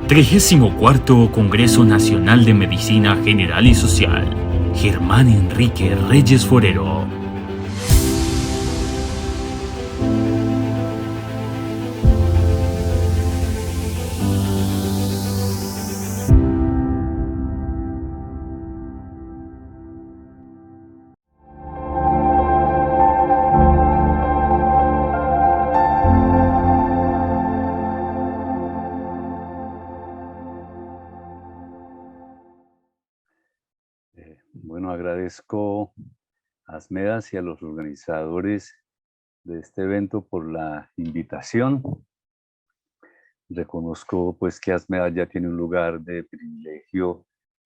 34º Congreso Nacional de Medicina General y Social. Germán Enrique Reyes Forero. Bueno, agradezco a Asmedas y a los organizadores de este evento por la invitación. Reconozco pues que Asmedas ya tiene un lugar de privilegio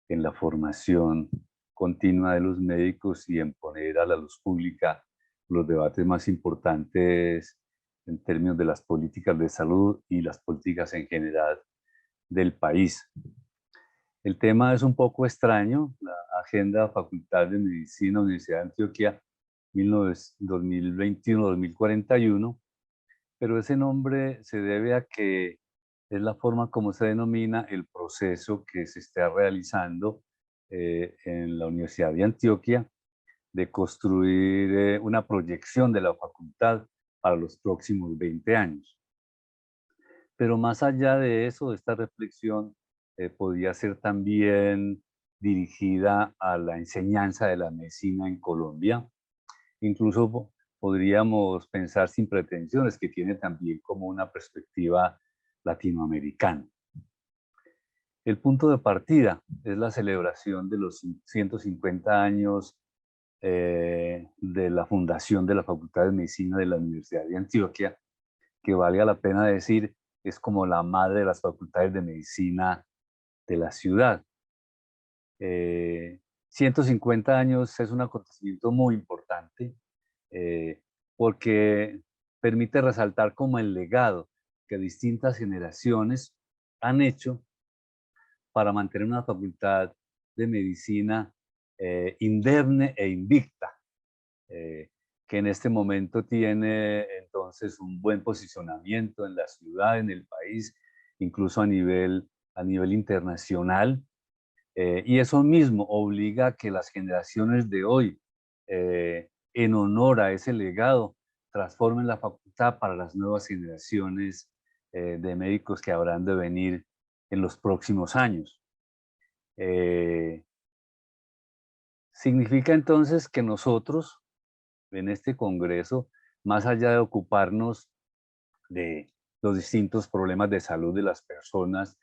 en la formación continua de los médicos y en poner a la luz pública los debates más importantes en términos de las políticas de salud y las políticas en general del país. El tema es un poco extraño, la Agenda Facultad de Medicina, Universidad de Antioquia, 2021-2041, pero ese nombre se debe a que es la forma como se denomina el proceso que se está realizando en la Universidad de Antioquia de construir una proyección de la facultad para los próximos 20 años. Pero más allá de eso, esta reflexión podía ser también dirigida a la enseñanza de la medicina en Colombia. Incluso podríamos pensar sin pretensiones que tiene también como una perspectiva latinoamericana. El punto de partida es la celebración de los 150 años de la fundación de la Facultad de Medicina de la Universidad de Antioquia, que valga la pena decir, es como la madre de las facultades de medicina de la ciudad. 150 años es un acontecimiento muy importante porque permite resaltar como el legado que distintas generaciones han hecho para mantener una facultad de medicina indemne e invicta, que en este momento tiene entonces un buen posicionamiento en la ciudad, en el país, incluso a nivel internacional. Y eso mismo obliga a que las generaciones de hoy, en honor a ese legado, transformen la facultad para las nuevas generaciones de médicos que habrán de venir en los próximos años. Significa entonces que nosotros, en este congreso, más allá de ocuparnos de los distintos problemas de salud de las personas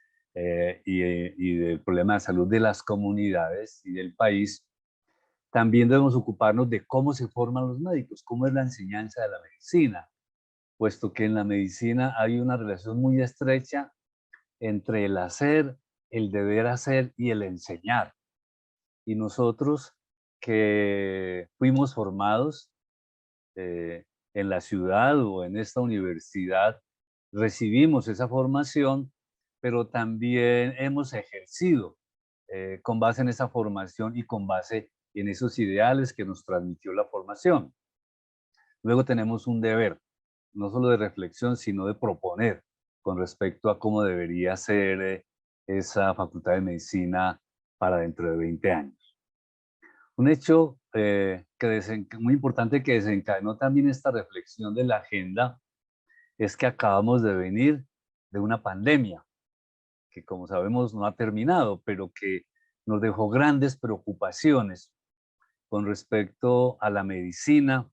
y del problema de salud de las comunidades y del país, también debemos ocuparnos de cómo se forman los médicos, cómo es la enseñanza de la medicina, puesto que en la medicina hay una relación muy estrecha entre el hacer, el deber hacer y el enseñar. Y nosotros que fuimos formados en la ciudad o en esta universidad, recibimos esa formación, pero también hemos ejercido con base en esa formación y con base en esos ideales que nos transmitió la formación. Luego tenemos un deber, no solo de reflexión, sino de proponer con respecto a cómo debería ser esa facultad de medicina para dentro de 20 años. Un hecho muy importante que desencadenó también esta reflexión de la agenda es que acabamos de venir de una pandemia que, como sabemos, no ha terminado, pero que nos dejó grandes preocupaciones con respecto a la medicina,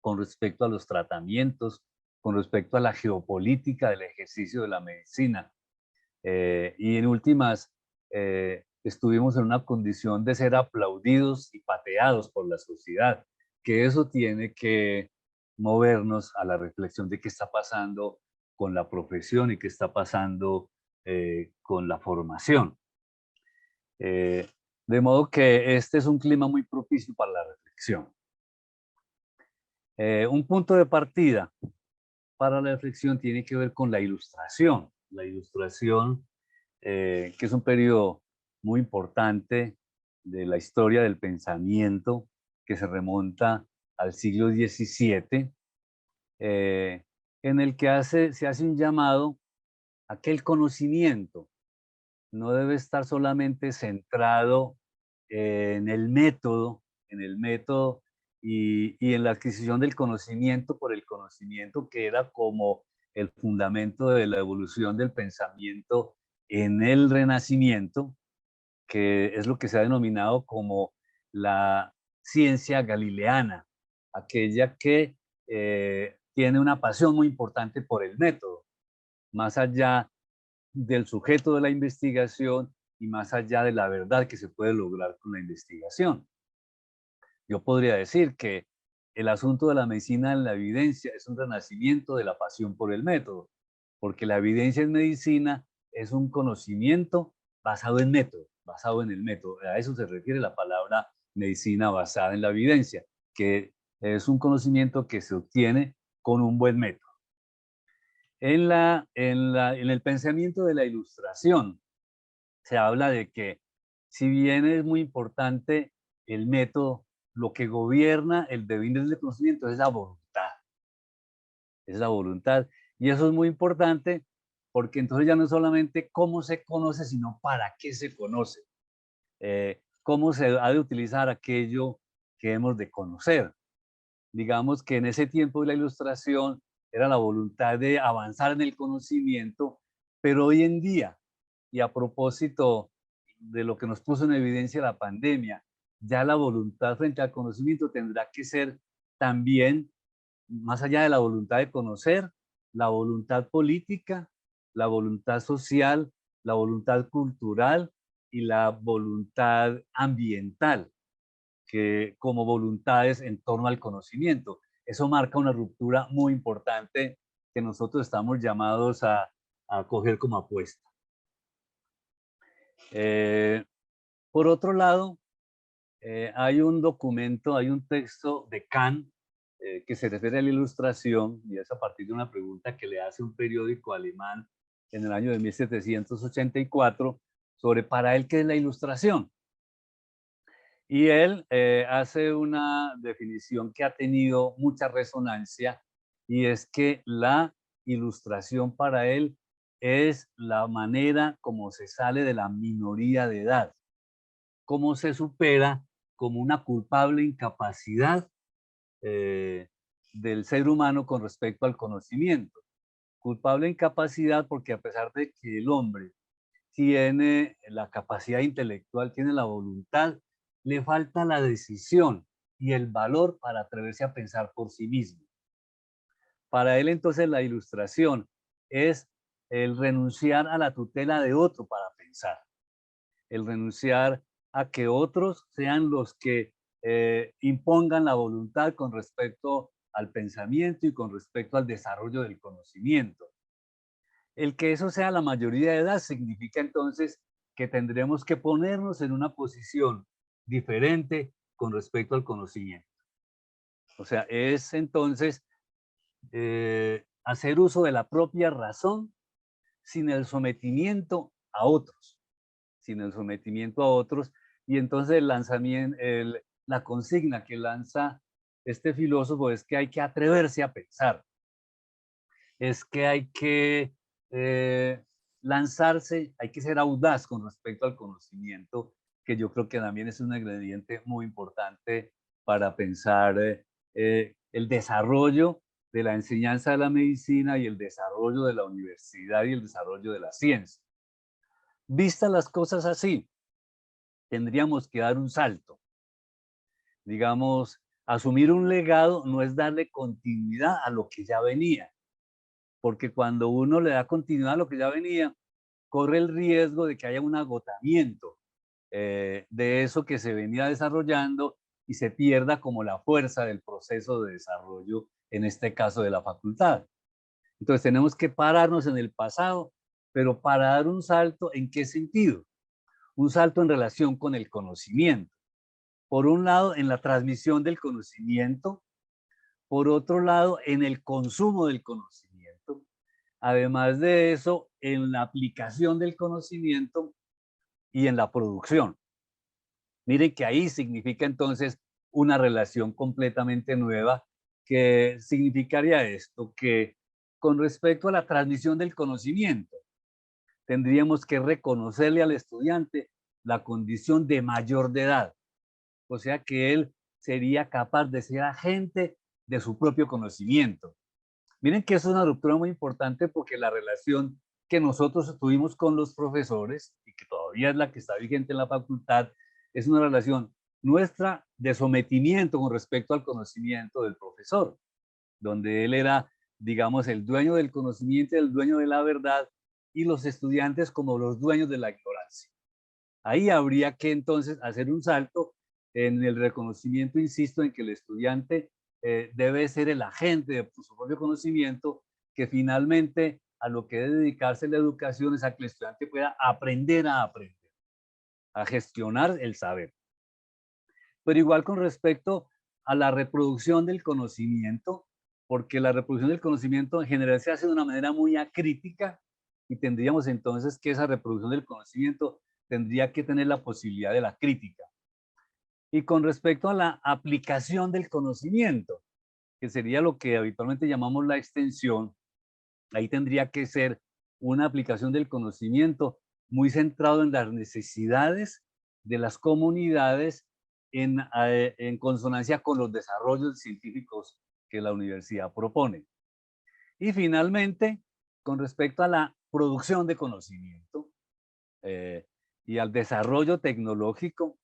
con respecto a los tratamientos, con respecto a la geopolítica del ejercicio de la medicina. Y en últimas, estuvimos en una condición de ser aplaudidos y pateados por la sociedad, que eso tiene que movernos a la reflexión de qué está pasando con la profesión y qué está pasando con la formación. De modo que este es un clima muy propicio para la reflexión. Un punto de partida para la reflexión tiene que ver con la ilustración. La ilustración, que es un periodo muy importante de la historia del pensamiento que se remonta al siglo XVII, en el que se hace un llamado a aquel conocimiento no debe estar solamente centrado en el método y en la adquisición del conocimiento por el conocimiento, que era como el fundamento de la evolución del pensamiento en el Renacimiento, que es lo que se ha denominado como la ciencia galileana, aquella que tiene una pasión muy importante por el método, más allá del sujeto de la investigación y más allá de la verdad que se puede lograr con la investigación. Yo podría decir que el asunto de la medicina en la evidencia es un renacimiento de la pasión por el método, porque la evidencia en medicina es un conocimiento basado en método, basado en el método. A eso se refiere la palabra medicina basada en la evidencia, que es un conocimiento que se obtiene con un buen método. En el pensamiento de la Ilustración se habla de que, si bien es muy importante el método, lo que gobierna el devenir del conocimiento es la voluntad. Es la voluntad. Y eso es muy importante porque entonces ya no es solamente cómo se conoce, sino para qué se conoce. Cómo se ha de utilizar aquello que hemos de conocer. Digamos que en ese tiempo de la Ilustración era la voluntad de avanzar en el conocimiento, pero hoy en día, y a propósito de lo que nos puso en evidencia la pandemia, ya la voluntad frente al conocimiento tendrá que ser también, más allá de la voluntad de conocer, la voluntad política, la voluntad social, la voluntad cultural y la voluntad ambiental, que como voluntades en torno al conocimiento. Eso marca una ruptura muy importante que nosotros estamos llamados a coger como apuesta. Por otro lado, hay un documento, hay un texto de Kant que se refiere a la Ilustración, y es a partir de una pregunta que le hace un periódico alemán en el año de 1784 sobre para él qué es la Ilustración. Y él hace una definición que ha tenido mucha resonancia, y es que la Ilustración para él es la manera como se sale de la minoría de edad, cómo se supera como una culpable incapacidad eh, del ser humano con respecto al conocimiento. Culpable incapacidad porque, a pesar de que el hombre tiene la capacidad intelectual, tiene la voluntad, le falta la decisión y el valor para atreverse a pensar por sí mismo. Para él, entonces, la Ilustración es el renunciar a la tutela de otro para pensar, el renunciar a que otros sean los que impongan la voluntad con respecto al pensamiento y con respecto al desarrollo del conocimiento. El que eso sea la mayoría de edad significa entonces que tendremos que ponernos en una posición diferente con respecto al conocimiento. O sea, es entonces hacer uso de la propia razón sin el sometimiento a otros, sin el sometimiento a otros. Y entonces el lanzamiento, la consigna que lanza este filósofo es que hay que atreverse a pensar, es que hay que lanzarse, hay que ser audaz con respecto al conocimiento, que yo creo que también es un ingrediente muy importante para pensar el desarrollo de la enseñanza de la medicina y el desarrollo de la universidad y el desarrollo de la ciencia. Vistas las cosas así, tendríamos que dar un salto. Digamos, asumir un legado no es darle continuidad a lo que ya venía, porque cuando uno le da continuidad a lo que ya venía, corre el riesgo de que haya un agotamiento de eso que se venía desarrollando y se pierda como la fuerza del proceso de desarrollo, en este caso de la facultad. Entonces tenemos que pararnos en el pasado, pero para dar un salto, ¿en qué sentido? Un salto en relación con el conocimiento. Por un lado, en la transmisión del conocimiento, por otro lado, en el consumo del conocimiento. Además de eso, en la aplicación del conocimiento y en la producción. Miren que ahí significa entonces una relación completamente nueva, que significaría esto, que con respecto a la transmisión del conocimiento, tendríamos que reconocerle al estudiante la condición de mayor de edad, o sea que él sería capaz de ser agente de su propio conocimiento. Miren que eso es una ruptura muy importante porque la relación que nosotros tuvimos con los profesores, y que todavía es la que está vigente en la facultad, es una relación nuestra de sometimiento con respecto al conocimiento del profesor, donde él era, digamos, el dueño del conocimiento, el dueño de la verdad, y los estudiantes como los dueños de la ignorancia. Ahí habría que entonces hacer un salto en el reconocimiento, insisto, en que el estudiante debe ser el agente de su propio conocimiento, que finalmente a lo que debe dedicarse la educación es a que el estudiante pueda aprender, a gestionar el saber. Pero igual con respecto a la reproducción del conocimiento, porque la reproducción del conocimiento en general se hace de una manera muy acrítica y tendríamos entonces que esa reproducción del conocimiento tendría que tener la posibilidad de la crítica. Y con respecto a la aplicación del conocimiento, que sería lo que habitualmente llamamos la extensión, ahí tendría que ser una aplicación del conocimiento muy centrado en las necesidades de las comunidades en consonancia con los desarrollos científicos que la universidad propone. Y finalmente, con respecto a la producción de conocimiento y al desarrollo tecnológico,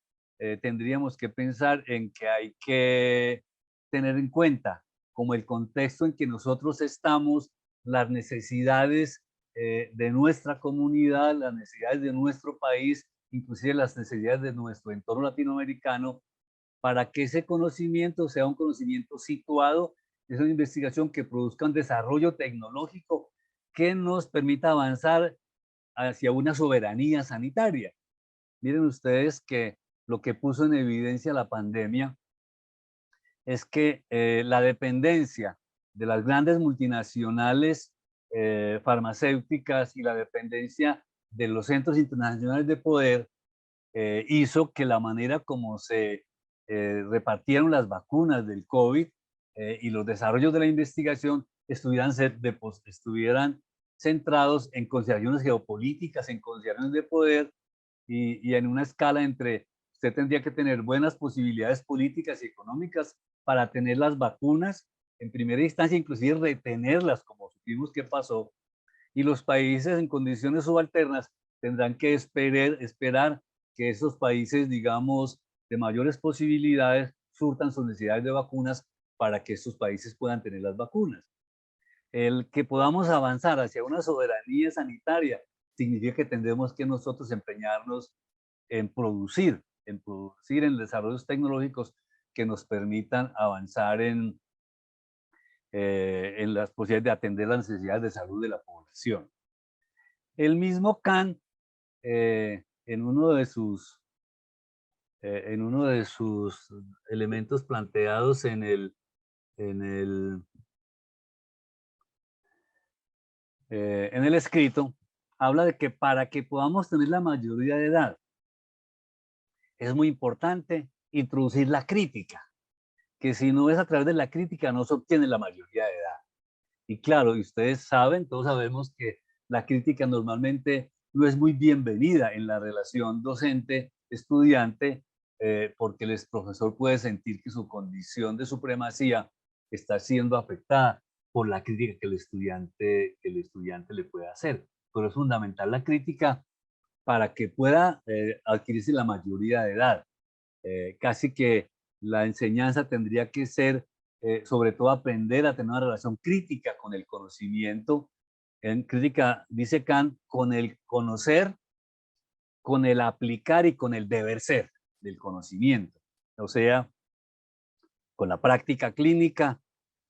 tendríamos que pensar en que hay que tener en cuenta como el contexto en que nosotros estamos, las necesidades de nuestra comunidad, las necesidades de nuestro país, inclusive las necesidades de nuestro entorno latinoamericano, para que ese conocimiento sea un conocimiento situado, es una investigación que produzca un desarrollo tecnológico que nos permita avanzar hacia una soberanía sanitaria. Miren ustedes que lo que puso en evidencia la pandemia es que la dependencia de las grandes multinacionales farmacéuticas y la dependencia de los centros internacionales de poder hizo que la manera como se repartieron las vacunas del COVID y los desarrollos de la investigación estuvieran centrados en consideraciones geopolíticas, en consideraciones de poder y en una escala entre usted tendría que tener buenas posibilidades políticas y económicas para tener las vacunas en primera instancia, inclusive retenerlas, como supimos que pasó, y los países en condiciones subalternas tendrán que esperar que esos países, digamos, de mayores posibilidades surtan sus necesidades de vacunas para que estos países puedan tener las vacunas. El que podamos avanzar hacia una soberanía sanitaria significa que tendremos que nosotros empeñarnos en desarrollos tecnológicos que nos permitan avanzar en las posibilidades de atender las necesidades de salud de la población. El mismo Kant, en uno de sus elementos planteados en el escrito, habla de que para que podamos tener la mayoría de edad, es muy importante introducir la crítica, que si no es a través de la crítica no se obtiene la mayoría de edad. Y claro, y ustedes saben, todos sabemos que la crítica normalmente no es muy bienvenida en la relación docente-estudiante, porque el profesor puede sentir que su condición de supremacía está siendo afectada por la crítica que el estudiante le puede hacer. Pero es fundamental la crítica para que pueda adquirirse la mayoría de edad. Casi que la enseñanza tendría que ser, sobre todo, aprender a tener una relación crítica con el conocimiento. En crítica, dice Kant, con el conocer, con el aplicar y con el deber ser del conocimiento. O sea, con la práctica clínica,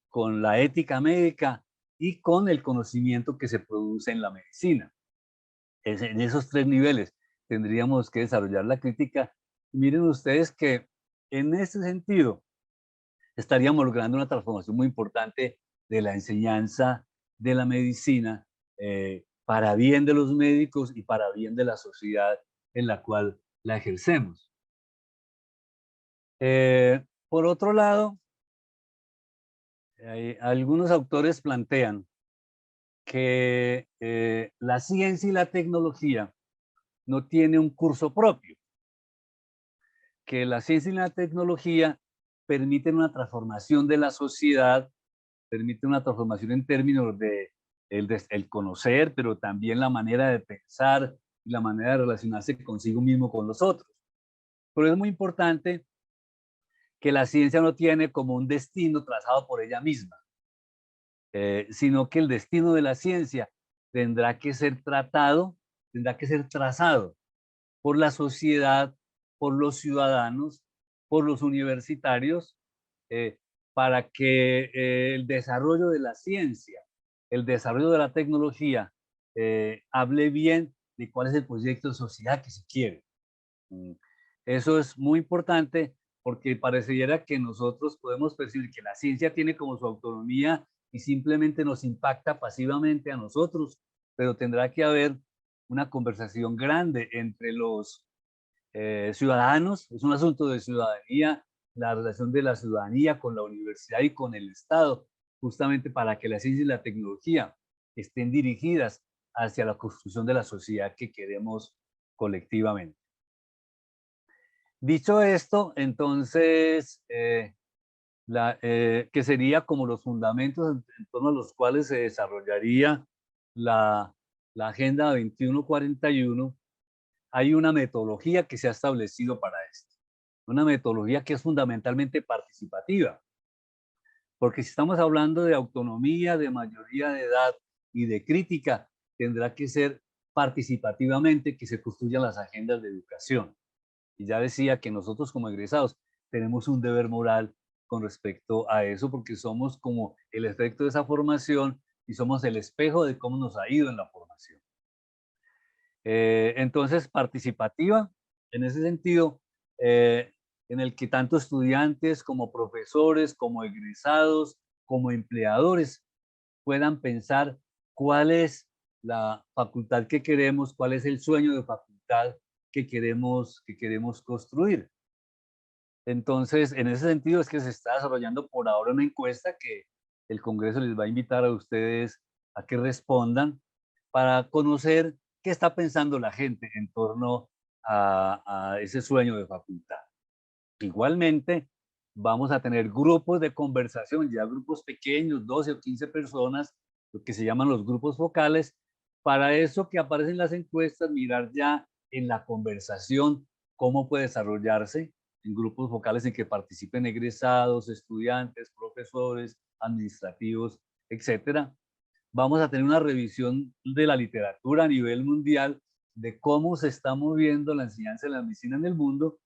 con la ética médica y con el conocimiento que se produce en la medicina. En esos tres niveles tendríamos que desarrollar la crítica. Miren ustedes que en ese sentido estaríamos logrando una transformación muy importante de la enseñanza de la medicina para bien de los médicos y para bien de la sociedad en la cual la ejercemos. Por otro lado, algunos autores plantean que la ciencia y la tecnología no tiene un curso propio, que la ciencia y la tecnología permiten una transformación de la sociedad, permiten una transformación en términos de el conocer, pero también la manera de pensar y la manera de relacionarse consigo mismo, con los otros. Pero es muy importante que la ciencia no tiene como un destino trazado por ella misma, sino que el destino de la ciencia tendrá que ser tratado, tendrá que ser trazado por la sociedad, por los ciudadanos, por los universitarios, eh, para que el desarrollo de la ciencia, el desarrollo de la tecnología, hable bien de cuál es el proyecto de sociedad que se quiere. Mm, Eso es muy importante porque pareciera que nosotros podemos percibir que la ciencia tiene como su autonomía y simplemente nos impacta pasivamente a nosotros, pero tendrá que haber una conversación grande entre los ciudadanos. Es un asunto de ciudadanía, la relación de la ciudadanía con la universidad y con el Estado, justamente para que la ciencia y la tecnología estén dirigidas hacia la construcción de la sociedad que queremos colectivamente. Dicho esto, entonces, que sería como los fundamentos en torno a los cuales se desarrollaría la, la Agenda 2141, hay una metodología que se ha establecido para esto. Una metodología que es fundamentalmente participativa, porque si estamos hablando de autonomía, de mayoría de edad y de crítica, tendrá que ser participativamente que se construyan las agendas de educación. Y ya decía que nosotros como egresados tenemos un deber moral con respecto a eso, porque somos como el efecto de esa formación y somos el espejo de cómo nos ha ido en la formación. Entonces, participativa, en ese sentido, en el que tanto estudiantes como profesores, como egresados, como empleadores puedan pensar cuál es la facultad que queremos, cuál es el sueño de facultad que queremos construir. Entonces, en ese sentido es que se está desarrollando por ahora una encuesta que el Congreso les va a invitar a ustedes a que respondan para conocer qué está pensando la gente en torno a ese sueño de facultad. Igualmente, vamos a tener grupos de conversación, ya grupos pequeños, 12 o 15 personas, lo que se llaman los grupos focales. Para eso que aparecen las encuestas, mirar ya en la conversación cómo puede desarrollarse en grupos focales en que participen egresados, estudiantes, profesores, administrativos, etcétera. Vamos a tener una revisión de la literatura a nivel mundial, de cómo se está moviendo la enseñanza de la medicina en el mundo,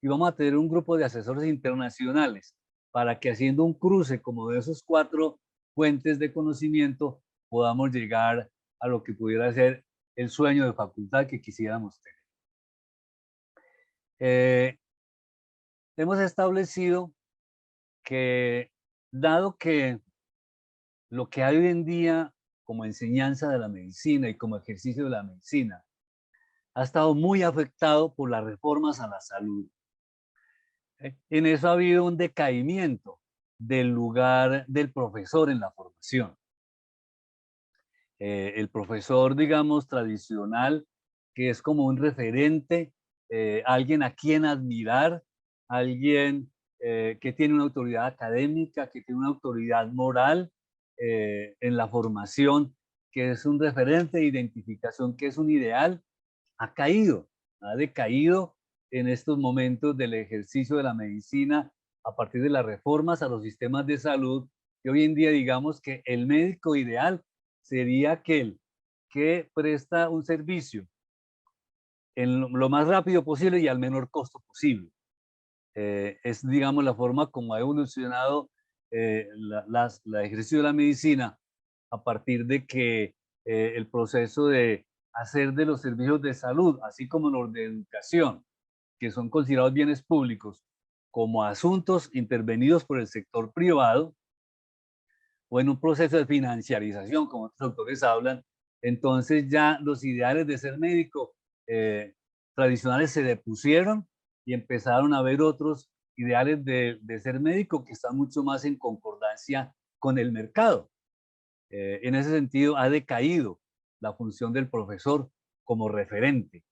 y vamos a tener un grupo de asesores internacionales para que, haciendo un cruce como de esos 4 fuentes de conocimiento, podamos llegar a lo que pudiera ser el sueño de facultad que quisiéramos tener. Hemos establecido que, dado que lo que hay hoy en día como enseñanza de la medicina y como ejercicio de la medicina ha estado muy afectado por las reformas a la salud, en eso ha habido un decaimiento del lugar del profesor en la formación. El profesor, digamos, tradicional, que es como un referente, alguien a quien admirar, alguien que tiene una autoridad académica, que tiene una autoridad moral en la formación, que es un referente de identificación, que es un ideal, ha caído, ha decaído en estos momentos del ejercicio de la medicina a partir de las reformas a los sistemas de salud, que hoy en día digamos que el médico ideal sería aquel que presta un servicio en lo más rápido posible y al menor costo posible. Es, digamos, la forma como ha evolucionado la ejercicio de la medicina a partir de que el proceso de hacer de los servicios de salud, así como los de educación, que son considerados bienes públicos, como asuntos intervenidos por el sector privado, o en un proceso de financiarización, como otros autores hablan, entonces ya los ideales de ser médico tradicionales se depusieron y empezaron a haber otros ideales de ser médico que están mucho más en concordancia con el mercado. En ese sentido, ha decaído la función del profesor como referente.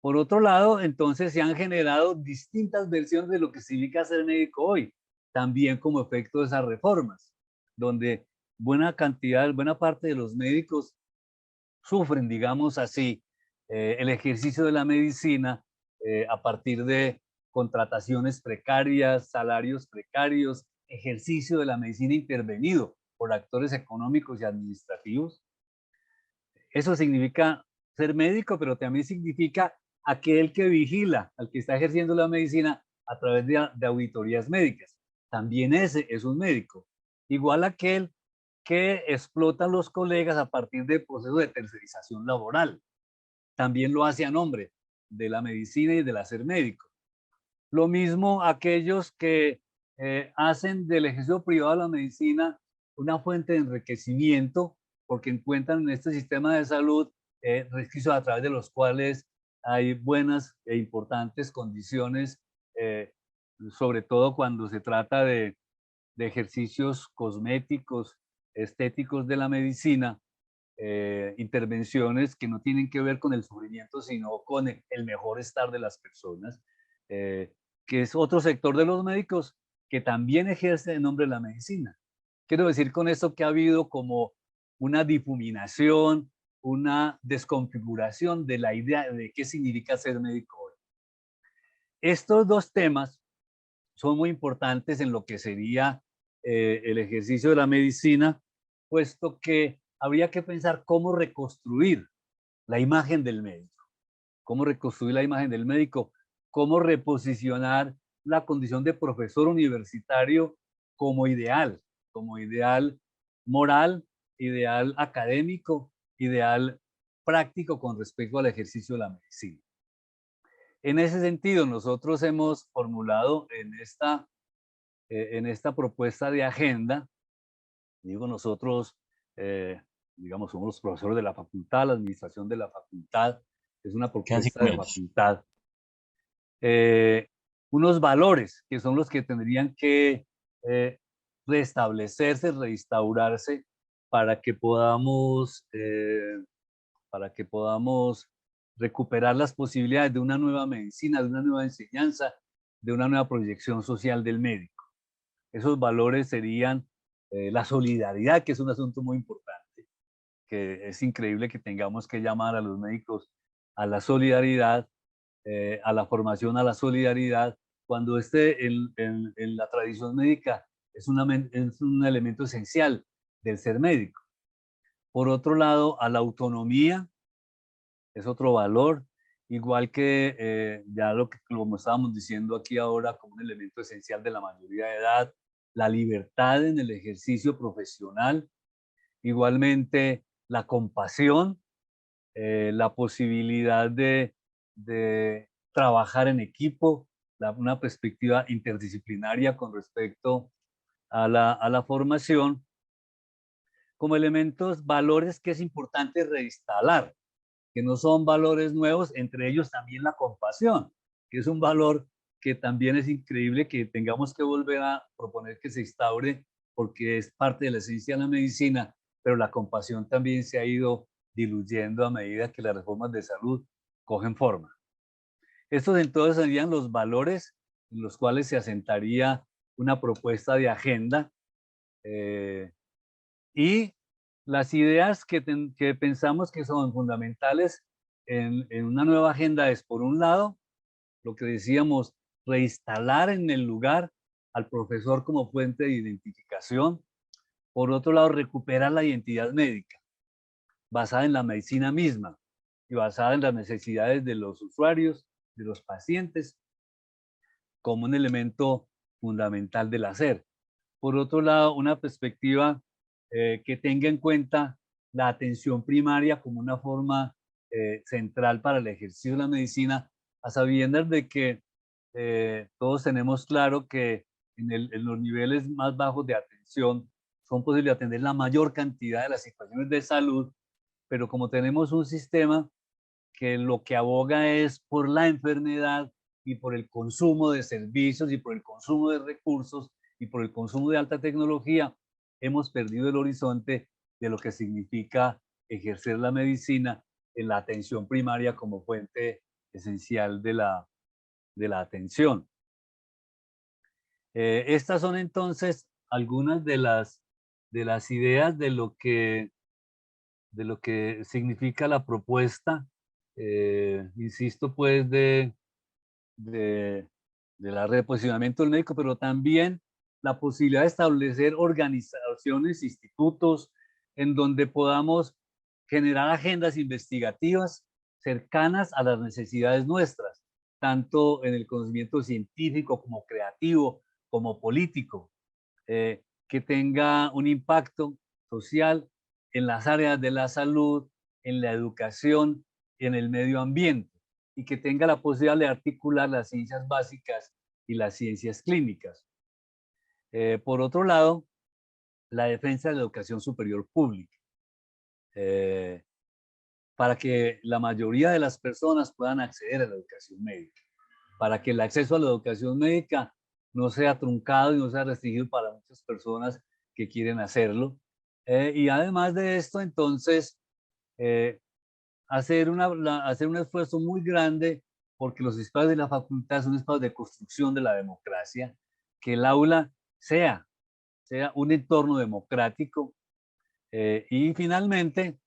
Por otro lado, entonces se han generado distintas versiones de lo que significa ser médico hoy, también como efecto de esas reformas, donde buena parte de los médicos sufren, digamos así, el ejercicio de la medicina a partir de contrataciones precarias, salarios precarios, ejercicio de la medicina intervenido por actores económicos y administrativos. Eso significa ser médico, pero también significa aquel que vigila al que está ejerciendo la medicina a través de auditorías médicas. También ese es un médico. Igual aquel que explota a los colegas a partir de procesos de tercerización laboral. También lo hace a nombre de la medicina y del hacer médico. Lo mismo aquellos que hacen del ejercicio privado de la medicina una fuente de enriquecimiento porque encuentran en este sistema de salud resquicios a través de los cuales hay buenas e importantes condiciones, sobre todo cuando se trata de ejercicios cosméticos, estéticos de la medicina, intervenciones que no tienen que ver con el sufrimiento, sino con el mejor estar de las personas, que es otro sector de los médicos que también ejerce en nombre de la medicina. Quiero decir con esto que ha habido como una difuminación, una desconfiguración de la idea de qué significa ser médico hoy. Estos dos temas son muy importantes en lo que sería el ejercicio de la medicina, puesto que habría que pensar cómo reconstruir la imagen del médico, cómo reconstruir la imagen del médico, cómo reposicionar la condición de profesor universitario como ideal moral, ideal académico, ideal práctico con respecto al ejercicio de la medicina. En ese sentido, nosotros hemos formulado en esta propuesta de agenda, digo nosotros, digamos, somos los profesores de la facultad, la administración de la facultad, es una Quedan propuesta 5 de minutos. facultad, unos valores que son los que tendrían que restablecerse, reinstaurarse para que podamos recuperar las posibilidades de una nueva medicina, de una nueva enseñanza, de una nueva proyección social del médico. Esos valores serían la solidaridad, que es un asunto muy importante, que es increíble que tengamos que llamar a los médicos a la solidaridad, a la formación a la solidaridad, cuando en la tradición médica es un elemento esencial del ser médico. Por otro lado, a la autonomía, es otro valor, igual que ya como estábamos diciendo aquí ahora, como un elemento esencial de la mayoría de edad, la libertad en el ejercicio profesional, igualmente la compasión, la posibilidad de trabajar en equipo, una perspectiva interdisciplinaria con respecto a la formación, como elementos, valores que es importante reinstalar, que no son valores nuevos, entre ellos también la compasión, que es un valor que también es increíble que tengamos que volver a proponer que se instaure porque es parte de la esencia de la medicina, pero la compasión también se ha ido diluyendo a medida que las reformas de salud cogen forma. Estos entonces serían los valores en los cuales se asentaría una propuesta de agenda y las ideas que pensamos que son fundamentales en una nueva agenda es, por un lado, lo que decíamos, reinstalar en el lugar al profesor como fuente de identificación. Por otro lado, recuperar la identidad médica, basada en la medicina misma y basada en las necesidades de los usuarios, de los pacientes, como un elemento fundamental del hacer. Por otro lado, una perspectiva que tenga en cuenta la atención primaria como una forma central para el ejercicio de la medicina, a sabiendas de que todos tenemos claro que en los niveles más bajos de atención son posibles atender la mayor cantidad de las situaciones de salud, pero como tenemos un sistema que lo que aboga es por la enfermedad y por el consumo de servicios y por el consumo de recursos y por el consumo de alta tecnología, hemos perdido el horizonte de lo que significa ejercer la medicina en la atención primaria como fuente esencial de la atención. Estas son entonces algunas de las ideas de lo que significa la propuesta, insisto, pues, de, de la reposicionamiento del médico, pero también la posibilidad de establecer organizaciones, institutos, en donde podamos generar agendas investigativas cercanas a las necesidades nuestras, tanto en el conocimiento científico como creativo, como político, que tenga un impacto social en las áreas de la salud, en la educación, en el medio ambiente, y que tenga la posibilidad de articular las ciencias básicas y las ciencias clínicas. Por otro lado, la defensa de la educación superior pública, para que la mayoría de las personas puedan acceder a la educación médica, para que el acceso a la educación médica no sea truncado y no sea restringido para muchas personas que quieren hacerlo. Y además de esto, entonces, eh, hacer un esfuerzo muy grande porque los espacios de la facultad son espacios de construcción de la democracia, que el aula sea un entorno democrático, y finalmente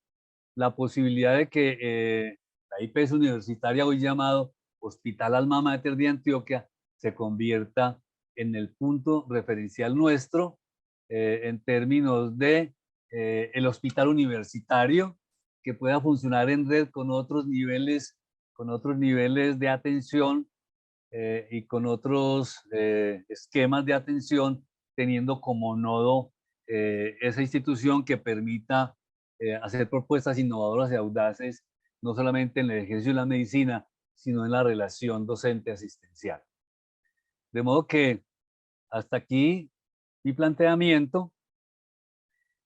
la posibilidad de que la IPS universitaria, hoy llamado Hospital Alma Mater de Antioquia, se convierta en el punto referencial nuestro en términos de el hospital universitario, que pueda funcionar en red con otros niveles de atención y con otros esquemas de atención, teniendo como nodo esa institución que permita hacer propuestas innovadoras y audaces, no solamente en el ejercicio de la medicina, sino en la relación docente-asistencial. De modo que hasta aquí mi planteamiento,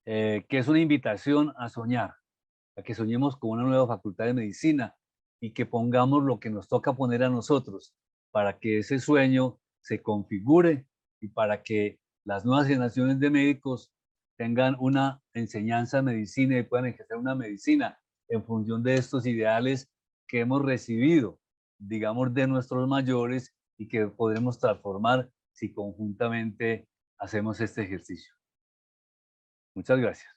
que es una invitación a soñar, a que soñemos con una nueva facultad de medicina y que pongamos lo que nos toca poner a nosotros para que ese sueño se configure y para que las nuevas generaciones de médicos tengan una enseñanza de medicina y puedan ejercer una medicina en función de estos ideales que hemos recibido, digamos, de nuestros mayores y que podremos transformar si conjuntamente hacemos este ejercicio. Muchas gracias.